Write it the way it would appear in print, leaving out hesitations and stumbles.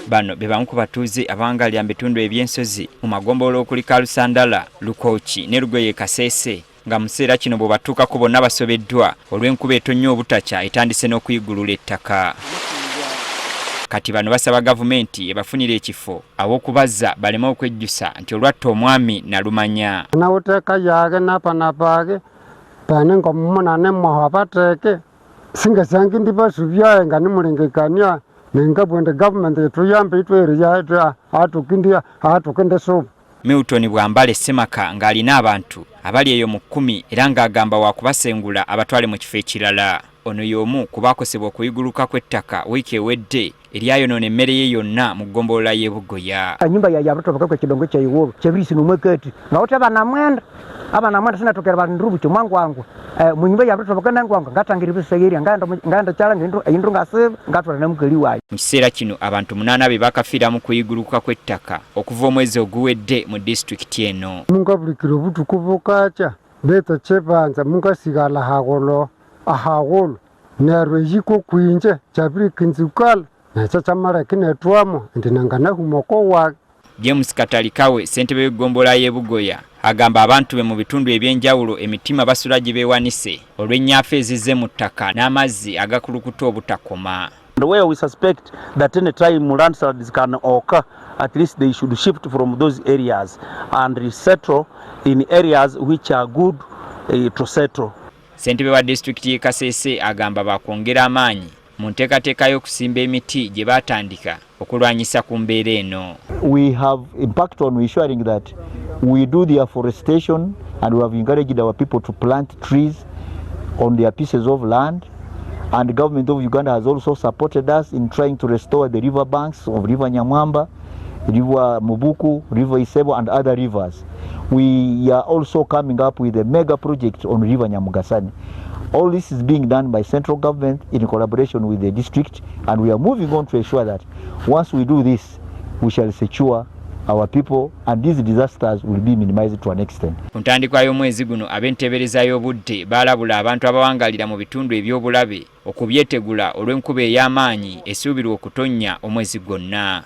Bano be bamu ku batuuze abawangalira mu bitundu eby'ensozi mu magombolola okuli Kalusandala, Lukooki ne Lugoye Kasese nga mu kiseera kino bwe batuukako bonna basobeddwa olw'enkuba etonnya obutakya etandise n'okuyigulula ettaka. Kati bano basaba gavumenti ebafunira ekifo ab'okubaza baleme okwejjusa nti olwatta omwami Nalumanya. Nawuteeka yaage napanapage pane nga mumunane mwaho abateeke singa sange ndi basubyaye nga nimulengekania nenga bwende gavumenti etuyambe itwereya atukinde subu. Milton Bwambale Semaka ng'alina abantu abali eyo mu 10 era ng'agamba wakubasengula abatwale mu kifo ekirala. Ono y'omu ku baakosebwa okuyiguluka kw'ettaka wiiki ewedde eryayonoona emmere ye yonna mu ggombolola y'e Bugoya. Nyumba ya abatoboka kwa kidongo kya Iwobo kyebirisi numwekati ngawota abana sinatokera bandurubu kyo mwangu wangu mu nyumba ya abatoboka nangwangu ngatangira bisegeria nganda chala ngindru ngase ngatwala namukeli wayo. Mu kiseera kino abantu 8 be bakafiira mu kuyiguluka kw'ettaka okuva omwezi oguwedde mu disitulikiti eno. Mungabulikira obutukuvu kacha beto chebanza mungasigala hagolo ahagolo nerwe yiko kwinje chabiri kinzukala nacha chamara kinetwamo ndinangana humoko wa. James Katalikawe ssentebe w'eggombola y'e Bugoya agamba abantu be mu bitundu eby'enjawulo emitima basula gye beewanise olw'ennyaafa ezizze mu ttaka n'amazzi agakulukuta obutakoma. Where we suspect that any time landslides can occur, at least they should shift from those areas and resettle in areas which are good to settle. Ssentebe wa disitulikiti y'e Kasese agamba bakwongera amaanyi mu nteekateeka y'okusimba emiti gye baatandika okulwanyisa ku mbeera eno. We have impact on ensuring that we do the afforestation and we have encouraged our people to plant trees on their pieces of land, and the government of Uganda has also supported us in trying to restore the river banks of River Nyamwamba, River Mubuku, River Isebo and other rivers. We are also coming up with a mega project on River Nyamugasani. All this is being done by central government in collaboration with the district, and we are moving on to ensure that once we do this, we shall secure our people and these disasters will be minimized to an extent. Ku ntandikwa y'omwezi guno ab'enteebereza y'obudde baalabula abantu abawangalira mu bitundu eby'obulabe okubyetegula olw'enkuba ey'amaanyi esuubirwa okutonnya omwezi gwonna.